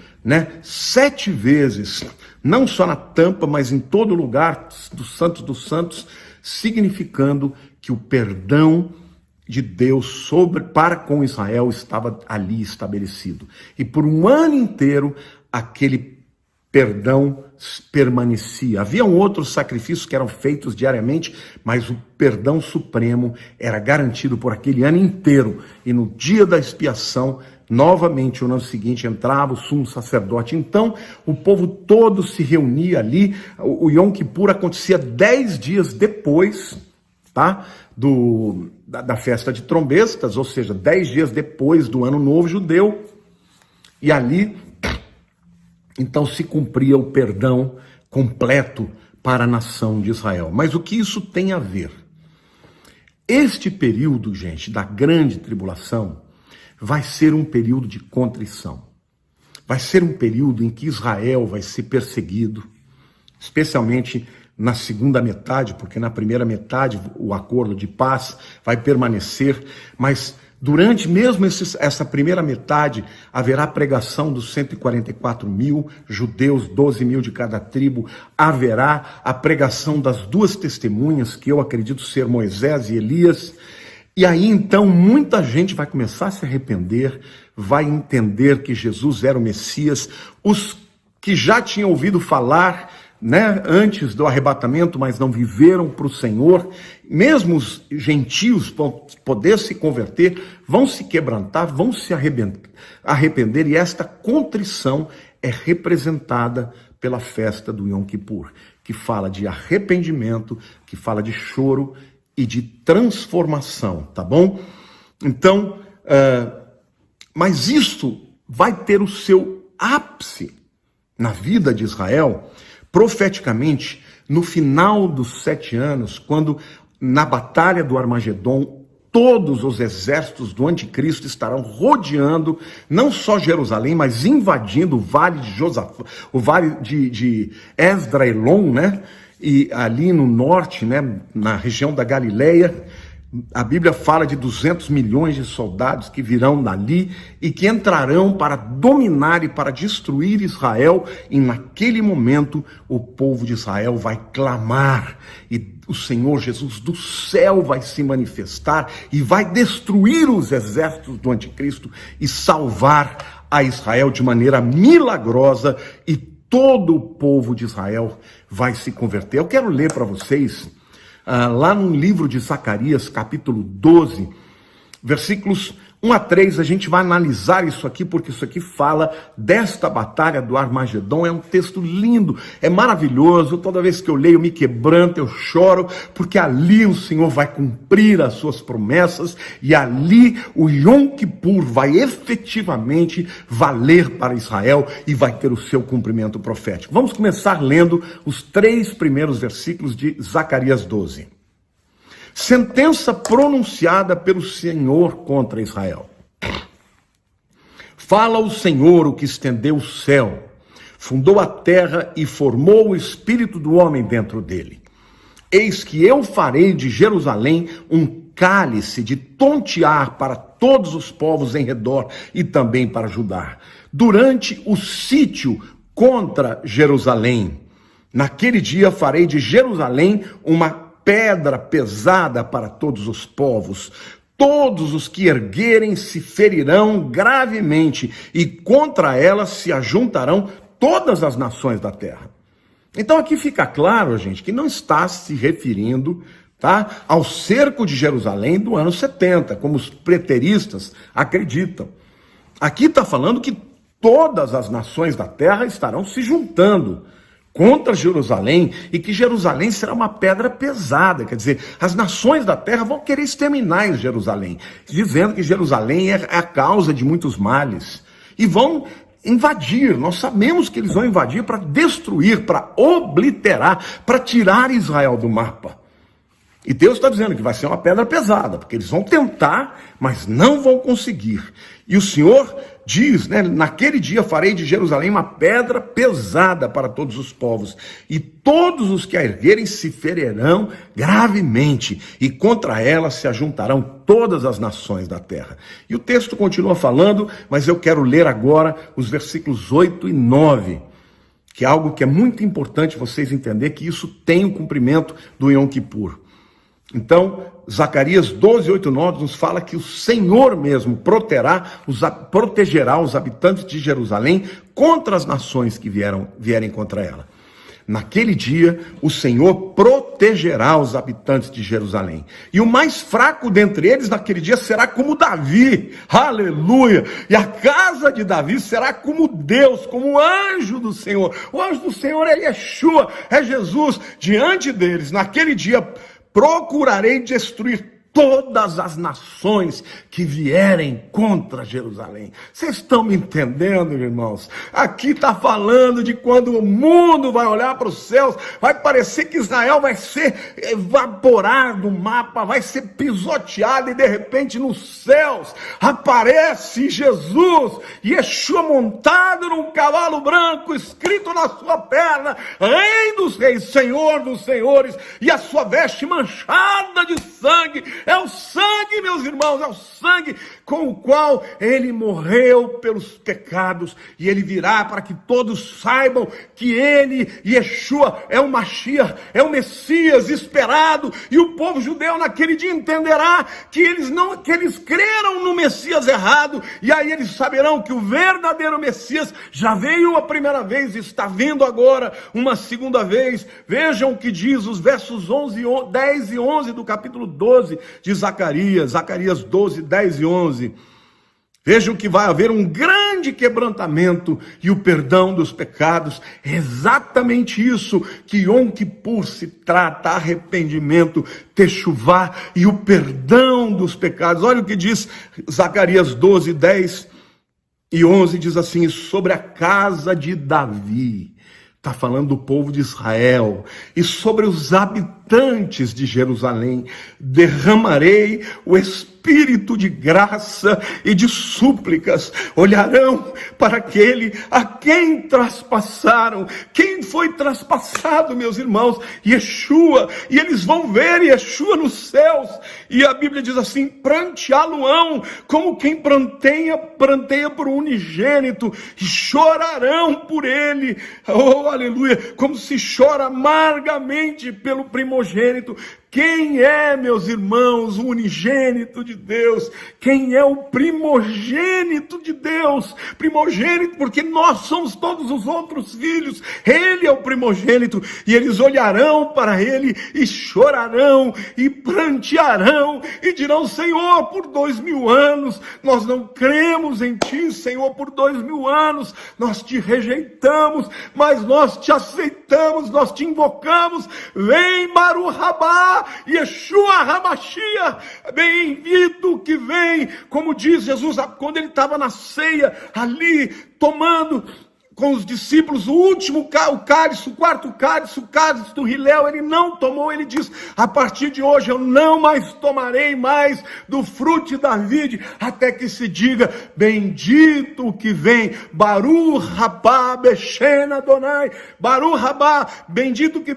7 vezes, não só na tampa, mas em todo lugar do Santo dos Santos, significando que o perdão de Deus para com Israel estava ali estabelecido. E por um ano inteiro, aquele perdão permanecia. Havia outros sacrifícios que eram feitos diariamente, mas o perdão supremo era garantido por aquele ano inteiro. E no dia da expiação, novamente, no ano seguinte, entrava o sumo sacerdote. Então, o povo todo se reunia ali. O Yom Kippur acontecia 10 dias depois, tá? Da festa de trombetas, ou seja, 10 dias depois do Ano Novo Judeu. E ali, então, se cumpria o perdão completo para a nação de Israel. Mas o que isso tem a ver? Este período, gente, da grande tribulação, vai ser um período de contrição. Vai ser um período em que Israel vai ser perseguido, especialmente na segunda metade, porque na primeira metade o acordo de paz vai permanecer, mas Durante mesmo essa primeira metade, haverá pregação dos 144 mil judeus, 12 mil de cada tribo. Haverá a pregação das duas testemunhas, que eu acredito ser Moisés e Elias. E aí então muita gente vai começar a se arrepender, vai entender que Jesus era o Messias. Os que já tinham ouvido falar, antes do arrebatamento, mas não viveram para o Senhor, mesmo os gentios poder se converter, vão se quebrantar, vão se arrepender, e esta contrição é representada pela festa do Yom Kippur, que fala de arrependimento, que fala de choro e de transformação, tá bom? Então, mas isto vai ter o seu ápice na vida de Israel, profeticamente, no final dos 7 anos, quando na batalha do Armagedon, todos os exércitos do anticristo estarão rodeando, não só Jerusalém, mas invadindo o vale de Josafá, o vale de Esdraelon, e ali no norte, na região da Galileia. A Bíblia fala de 200 milhões de soldados que virão dali e que entrarão para dominar e para destruir Israel. E naquele momento o povo de Israel vai clamar e o Senhor Jesus do céu vai se manifestar e vai destruir os exércitos do anticristo e salvar a Israel de maneira milagrosa, e todo o povo de Israel vai se converter. Eu quero ler para vocês lá no livro de Zacarias, capítulo 12, versículos 1 a 3, a gente vai analisar isso aqui, porque isso aqui fala desta batalha do Armagedon. É um texto lindo, é maravilhoso. Toda vez que eu leio, eu me quebranto, eu choro, porque ali o Senhor vai cumprir as suas promessas, e ali o Yom Kippur vai efetivamente valer para Israel e vai ter o seu cumprimento profético. Vamos começar lendo os 3 primeiros versículos de Zacarias 12. Sentença pronunciada pelo Senhor contra Israel. Fala o Senhor, o que estendeu o céu, fundou a terra e formou o espírito do homem dentro dele. Eis que eu farei de Jerusalém um cálice de tontear para todos os povos em redor e também para Judá. Durante o sítio contra Jerusalém, naquele dia farei de Jerusalém uma pedra pesada para todos os povos. Todos os que erguerem se ferirão gravemente, e contra ela se ajuntarão todas as nações da terra. Então aqui fica claro, gente, que não está se referindo, ao cerco de Jerusalém do ano 70, como os preteristas acreditam. Aqui está falando que todas as nações da terra estarão se juntando contra Jerusalém, e que Jerusalém será uma pedra pesada. Quer dizer, as nações da terra vão querer exterminar Jerusalém, dizendo que Jerusalém é a causa de muitos males, e vão invadir. Nós sabemos que eles vão invadir para destruir, para obliterar, para tirar Israel do mapa. E Deus está dizendo que vai ser uma pedra pesada, porque eles vão tentar, mas não vão conseguir. E o Senhor diz, naquele dia farei de Jerusalém uma pedra pesada para todos os povos, e todos os que a erguerem se ferirão gravemente, e contra ela se ajuntarão todas as nações da terra. E o texto continua falando, mas eu quero ler agora os versículos 8 e 9, que é algo que é muito importante vocês entenderem, que isso tem o cumprimento do Yom Kippur. Então, Zacarias 12, 8 e 9 nos fala que o Senhor mesmo protegerá os habitantes de Jerusalém contra as nações que vierem contra ela. Naquele dia, o Senhor protegerá os habitantes de Jerusalém. E o mais fraco dentre eles naquele dia será como Davi. Aleluia! E a casa de Davi será como Deus, como o anjo do Senhor. O anjo do Senhor é Yeshua, é Jesus. Diante deles, naquele dia, procurarei destruir todas as nações que vierem contra Jerusalém. Vocês estão me entendendo, irmãos? Aqui está falando de quando o mundo vai olhar para os céus, vai parecer que Israel vai ser evaporado do mapa, vai ser pisoteado, e de repente nos céus aparece Jesus, Yeshua montado num cavalo branco, escrito na sua perna, Rei dos Reis, Senhor dos Senhores, e a sua veste manchada de sangue. É o sangue, meus irmãos, é o sangue com o qual ele morreu pelos pecados, e ele virá para que todos saibam que ele, Yeshua, é o Mashiach, é o Messias esperado, e o povo judeu naquele dia entenderá que eles creram no Messias errado, e aí eles saberão que o verdadeiro Messias já veio a primeira vez e está vindo agora uma segunda vez. Vejam o que diz os versos 10 e 11 do capítulo 12 de Zacarias 12, 10 e 11. Vejam que vai haver um grande quebrantamento e o perdão dos pecados. É exatamente isso que Yom Kippur se trata: arrependimento, techuvá e o perdão dos pecados. Olha o que diz Zacarias 12, 10 e 11, diz assim: sobre a casa de Davi, está falando do povo de Israel, e sobre os habitantes de Jerusalém, derramarei o Espírito de graça e de súplicas. Olharão para aquele a quem traspassaram. Quem foi traspassado, meus irmãos? Yeshua. E eles vão ver Yeshua nos céus. E a Bíblia diz assim: pranteá-lo-ão, como quem pranteia por um unigênito, e chorarão por ele. Oh, aleluia! Como se chora amargamente pelo primogênito. Quem é, meus irmãos, o unigênito de Deus? Quem é o primogênito de Deus? Primogênito porque nós somos todos os outros filhos. Ele é o primogênito, e eles olharão para ele e chorarão e prantearão e dirão: Senhor, por 2000 anos nós não cremos em ti, Senhor, por 2000 anos nós te rejeitamos, mas nós te aceitamos, nós te invocamos. Vem, Baruch Rabá, Yeshua HaMashiach, bem-vindo que vem, como diz Jesus quando ele estava na ceia, ali tomando com os discípulos o cálice, o quarto cálice, o cálice do Hilel. Ele não tomou, ele diz: a partir de hoje eu não mais tomarei mais do fruto da vide, até que se diga: bendito o que vem, Baruch Rabá Beshem Adonai, Baruch Rabá, bendito que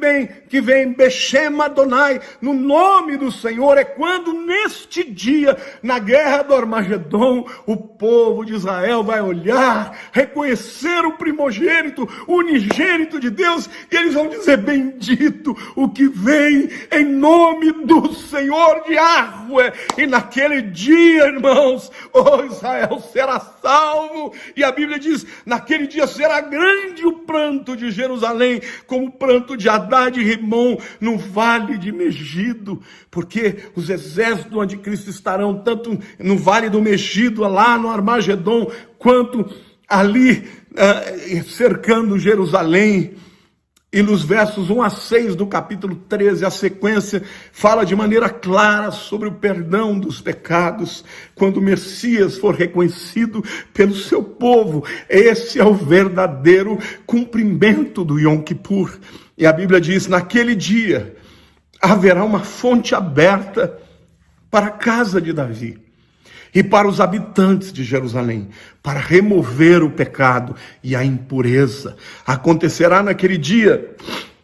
vem Beshem Adonai, no nome do Senhor. É quando neste dia, na guerra do Armagedon, o povo de Israel vai olhar, reconhecer o primogênito, o unigênito de Deus, e eles vão dizer: bendito o que vem em nome do Senhor de Yahweh. E naquele dia, irmãos, Israel será salvo, e a Bíblia diz: naquele dia será grande o pranto de Jerusalém, como o pranto de Haddad e Rimon no vale de Megido, porque os exércitos do anticristo estarão tanto no vale do Megido, lá no Armagedon, quanto ali cercando Jerusalém. E nos versos 1 a 6 do capítulo 13, a sequência fala de maneira clara sobre o perdão dos pecados, quando o Messias for reconhecido pelo seu povo. Esse é o verdadeiro cumprimento do Yom Kippur. E a Bíblia diz: naquele dia haverá uma fonte aberta para a casa de Davi e para os habitantes de Jerusalém, para remover o pecado e a impureza. Acontecerá naquele dia,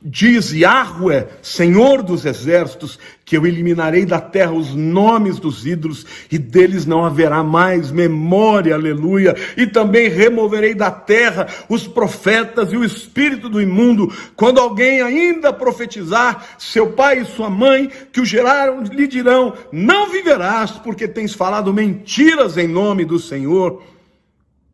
diz Yahweh, Senhor dos exércitos, que eu eliminarei da terra os nomes dos ídolos, e deles não haverá mais memória, aleluia. E também removerei da terra os profetas e o espírito do imundo. Quando alguém ainda profetizar, seu pai e sua mãe, que o geraram, lhe dirão: não viverás, porque tens falado mentiras em nome do Senhor.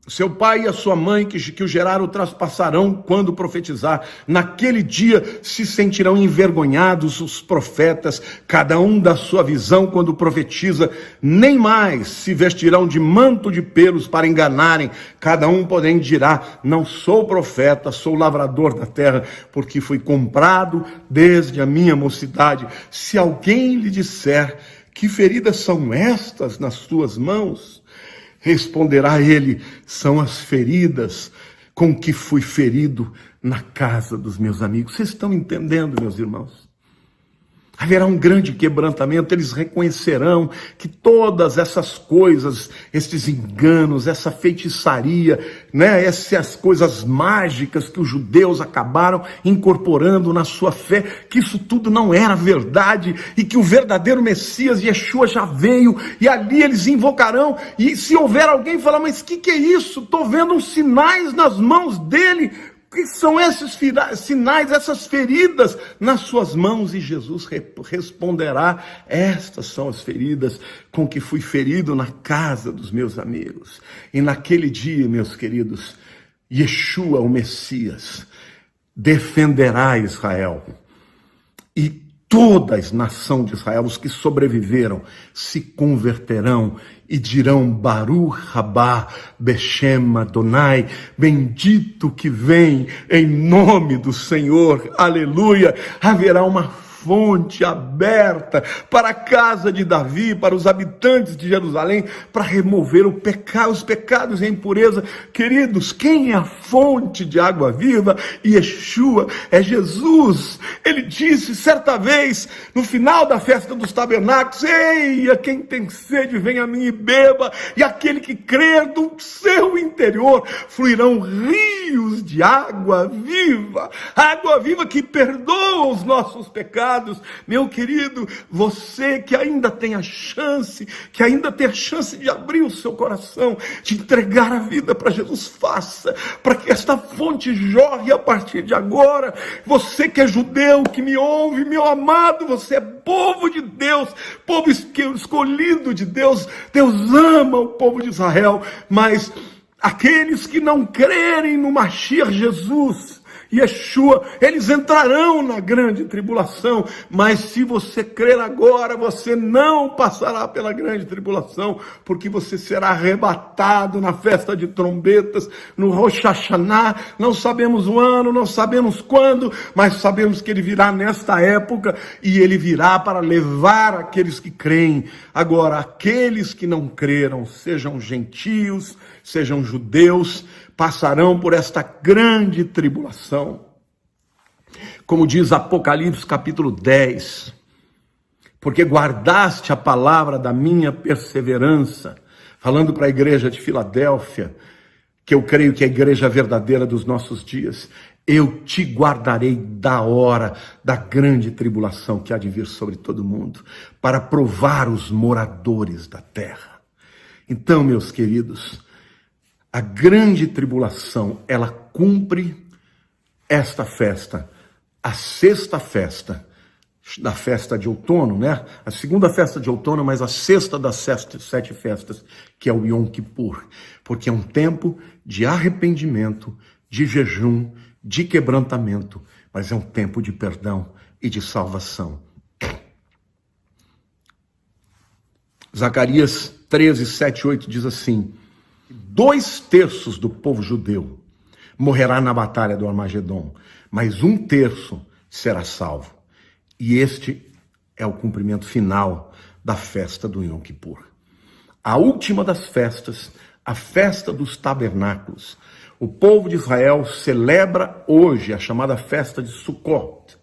Seu pai e a sua mãe que o geraram traspassarão quando profetizar. Naquele dia se sentirão envergonhados os profetas, cada um da sua visão quando profetiza. Nem mais se vestirão de manto de pelos para enganarem. Cada um, porém, dirá: não sou profeta, sou lavrador da terra, porque fui comprado desde a minha mocidade. Se alguém lhe disser: que feridas são estas nas tuas mãos? Responderá ele: são as feridas com que fui ferido na casa dos meus amigos. Vocês estão entendendo, meus irmãos? Haverá um grande quebrantamento. Eles reconhecerão que todas essas coisas, esses enganos, essa feitiçaria, né, essas coisas mágicas que os judeus acabaram incorporando na sua fé, que isso tudo não era verdade, e que o verdadeiro Messias, Yeshua, já veio, e ali eles invocarão, e se houver alguém falar, mas o que é isso? Estou vendo uns sinais nas mãos dele. O que são esses sinais, essas feridas nas suas mãos? E Jesus responderá, estas são as feridas com que fui ferido na casa dos meus amigos. E naquele dia, meus queridos, Yeshua, o Messias, defenderá Israel. E toda a nação de Israel, os que sobreviveram, se converterão e dirão, Baruch Rabá Beshem Adonai, bendito que vem em nome do Senhor, aleluia. Haverá uma fonte aberta para a casa de Davi, para os habitantes de Jerusalém, para remover os pecados e a impureza. Queridos, quem é a fonte de água viva? Yeshua, é Jesus. Ele disse certa vez, no final da festa dos tabernáculos, eia, quem tem sede, venha a mim e beba, e aquele que crer do seu interior fluirão rios de água viva que perdoa os nossos pecados. Meu querido, você que ainda tem a chance de abrir o seu coração, de entregar a vida para Jesus, faça, para que esta fonte jorre a partir de agora. Você que é judeu, que me ouve, meu amado, você é povo de Deus, povo escolhido de Deus. Deus ama o povo de Israel, mas aqueles que não crerem no Mashiach Jesus, Yeshua, eles entrarão na grande tribulação, mas se você crer agora, você não passará pela grande tribulação, porque você será arrebatado na festa de trombetas, no Rosh Hashanah. Não sabemos o ano, não sabemos quando, mas sabemos que ele virá nesta época, e ele virá para levar aqueles que creem. Agora, aqueles que não creram, sejam gentios, sejam judeus, passarão por esta grande tribulação. Como diz Apocalipse capítulo 10, porque guardaste a palavra da minha perseverança, falando para a igreja de Filadélfia, que eu creio que é a igreja verdadeira dos nossos dias, eu te guardarei da hora da grande tribulação que há de vir sobre todo mundo, para provar os moradores da terra. Então, meus queridos, a grande tribulação, ela cumpre esta festa, a sexta festa da festa de outono, né? A segunda festa de outono, mas a sexta das sete festas, que é o Yom Kippur, porque é um tempo de arrependimento, de jejum, de quebrantamento, mas é um tempo de perdão e de salvação. Zacarias 13, 7, 8 diz assim: 2/3 do povo judeu morrerá na batalha do Armagedon, mas 1/3 será salvo. E este é o cumprimento final da festa do Yom Kippur. A última das festas, a festa dos tabernáculos. O povo de Israel celebra hoje a chamada festa de Sukkot.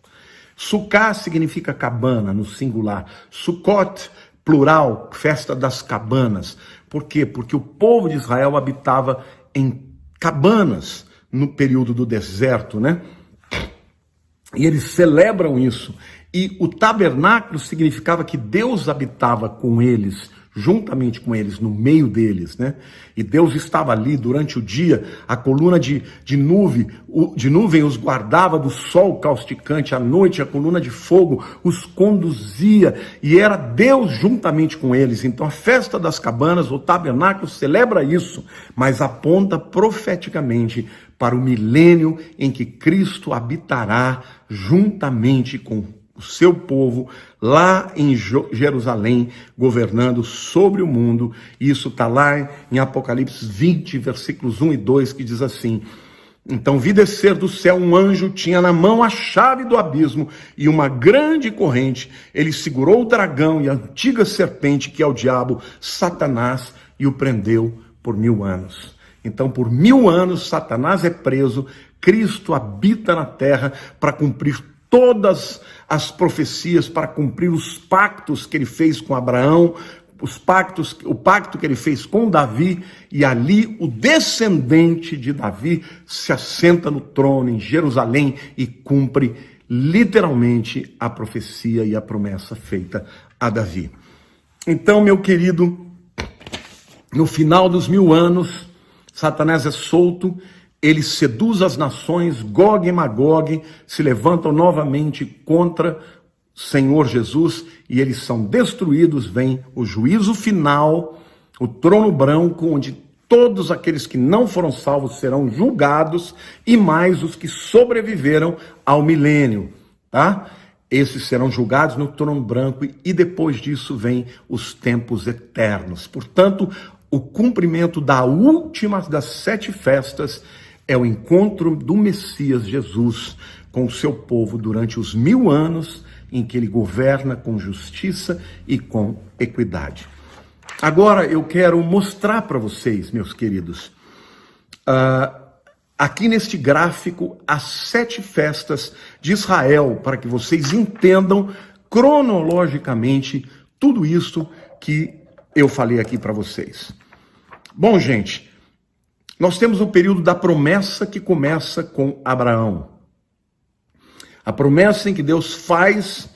Sukkah significa cabana, no singular. Sukkot, plural, festa das cabanas. Por quê? Porque o povo de Israel habitava em cabanas no período do deserto, né? E eles celebram isso. E o tabernáculo significava que Deus habitava com eles, juntamente com eles, no meio deles, né? E Deus estava ali durante o dia, a coluna de nuvem os guardava do sol causticante, à noite a coluna de fogo os conduzia, e era Deus juntamente com eles. Então a festa das cabanas, o tabernáculo, celebra isso, mas aponta profeticamente para o milênio em que Cristo habitará juntamente com o seu povo lá em Jerusalém, governando sobre o mundo. Isso está lá em Apocalipse 20, versículos 1 e 2, que diz assim: então vi descer do céu um anjo, tinha na mão a chave do abismo e uma grande corrente. Ele segurou o dragão e a antiga serpente, que é o diabo, Satanás, e o prendeu por 1000 anos. Então, por 1000 anos, Satanás é preso, Cristo habita na terra para cumprir todas as profecias, para cumprir os pactos que ele fez com Abraão, o pacto que ele fez com Davi, e ali o descendente de Davi se assenta no trono em Jerusalém e cumpre literalmente a profecia e a promessa feita a Davi. Então, meu querido, no final dos 1000 anos, Satanás é solto, ele seduz as nações, Gog e Magog se levantam novamente contra Senhor Jesus, e eles são destruídos. Vem o juízo final, o trono branco, onde todos aqueles que não foram salvos serão julgados, e mais os que sobreviveram ao milênio, tá? Esses serão julgados no trono branco, e depois disso vem os tempos eternos. Portanto, o cumprimento da última das 7 festas é o encontro do Messias Jesus com o seu povo durante os 1000 anos, em que ele governa com justiça e com equidade. Agora eu quero mostrar para vocês, meus queridos, aqui neste gráfico, as 7 festas de Israel, para que vocês entendam cronologicamente tudo isso que eu falei aqui para vocês. Bom, gente, nós temos o período da promessa, que começa com Abraão. A promessa em que Deus faz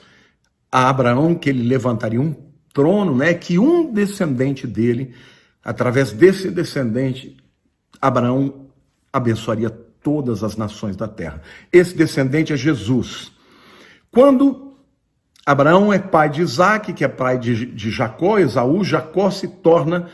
a Abraão que ele levantaria um trono, né? Que um descendente dele, através desse descendente, Abraão abençoaria todas as nações da terra. Esse descendente é Jesus. Quando Abraão é pai de Isaac, que é pai de Jacó, Esaú, Jacó se torna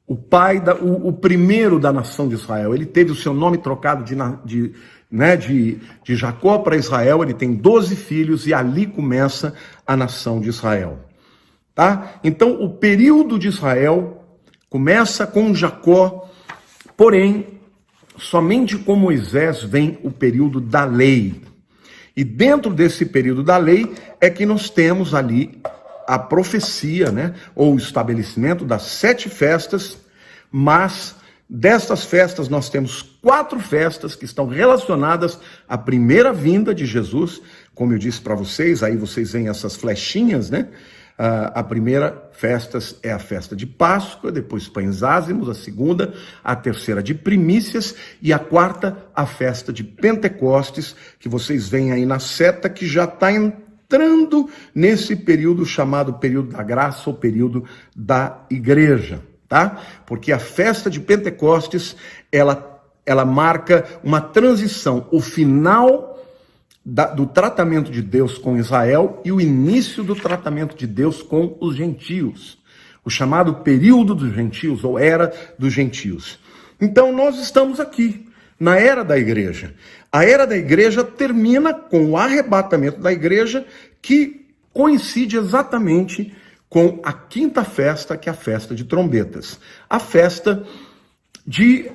o pai, o primeiro da nação de Israel. Ele teve o seu nome trocado de Jacó para Israel. Ele tem 12 filhos e ali começa a nação de Israel. Tá? Então, o período de Israel começa com Jacó, porém, somente com Moisés vem o período da lei. E dentro desse período da lei é que nós temos ali a profecia, né, ou o estabelecimento das 7 festas, mas destas festas nós temos 4 festas que estão relacionadas à primeira vinda de Jesus, como eu disse para vocês, aí vocês veem essas flechinhas, né? A primeira festa é a festa de Páscoa, depois pães ázimos, a segunda, a terceira de primícias, e a quarta, a festa de Pentecostes, que vocês veem aí na seta, que já está entrando nesse período chamado período da graça, ou período da igreja, tá? Porque a festa de Pentecostes, ela marca uma transição, o final do tratamento de Deus com Israel e o início do tratamento de Deus com os gentios, o chamado período dos gentios, ou era dos gentios. Então nós estamos aqui, na era da igreja. A era da igreja termina com o arrebatamento da igreja, que coincide exatamente com a 5ª festa, que é a festa de trombetas. A festa de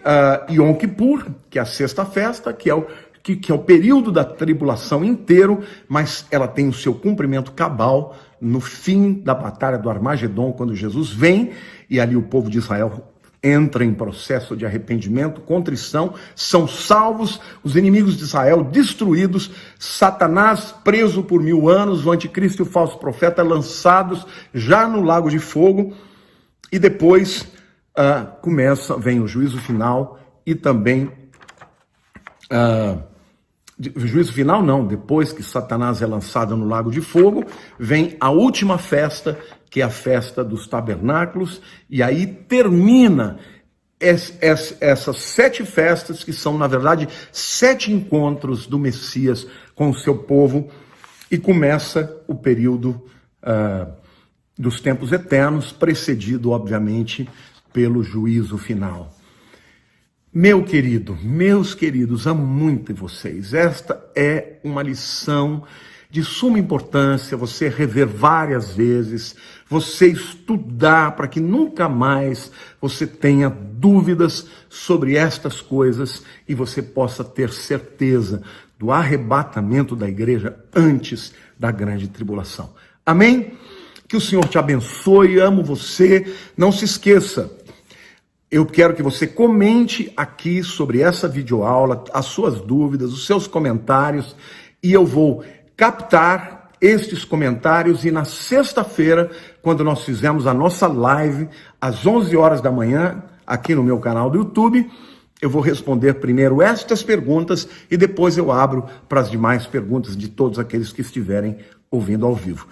Yom Kippur, que é a 6ª festa, que é o período da tribulação inteiro, mas ela tem o seu cumprimento cabal no fim da batalha do Armagedon, quando Jesus vem, e ali o povo de Israel entra em processo de arrependimento, contrição, são salvos, os inimigos de Israel destruídos, Satanás preso por 1000 anos, o anticristo e o falso profeta lançados já no lago de fogo, e depois vem o juízo final, e também juízo final não, depois que Satanás é lançado no lago de fogo, vem a última festa, que é a festa dos tabernáculos, e aí termina essas 7 festas, que são, na verdade, 7 encontros do Messias com o seu povo, e começa o período dos tempos eternos, precedido, obviamente, pelo juízo final. Meu querido, meus queridos, amo muito vocês. Esta é uma lição de suma importância, você rever várias vezes, você estudar para que nunca mais você tenha dúvidas sobre estas coisas e você possa ter certeza do arrebatamento da igreja antes da grande tribulação. Amém? Que o Senhor te abençoe, amo você. Não se esqueça, eu quero que você comente aqui sobre essa videoaula, as suas dúvidas, os seus comentários, e eu vou captar estes comentários, e na sexta-feira, quando nós fizemos a nossa live, às 11 horas da manhã, aqui no meu canal do YouTube, eu vou responder primeiro estas perguntas e depois eu abro para as demais perguntas de todos aqueles que estiverem ouvindo ao vivo.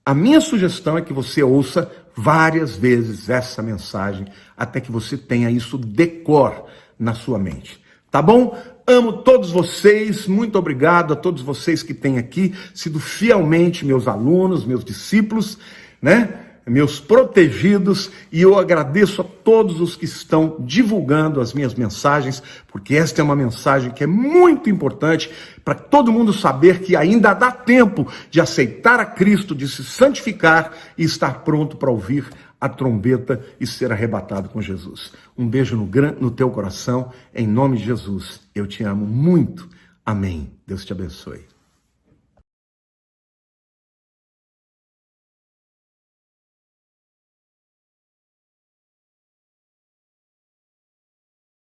A minha sugestão é que você ouça várias vezes essa mensagem até que você tenha isso decor na sua mente. Tá bom? Amo todos vocês, muito obrigado a todos vocês que têm aqui sido fielmente meus alunos, meus discípulos, né? Meus protegidos, e eu agradeço a todos os que estão divulgando as minhas mensagens, porque esta é uma mensagem que é muito importante para todo mundo saber que ainda dá tempo de aceitar a Cristo, de se santificar e estar pronto para ouvir a trombeta e ser arrebatado com Jesus. Um beijo no teu coração, em nome de Jesus. Eu te amo muito. Amém. Deus te abençoe.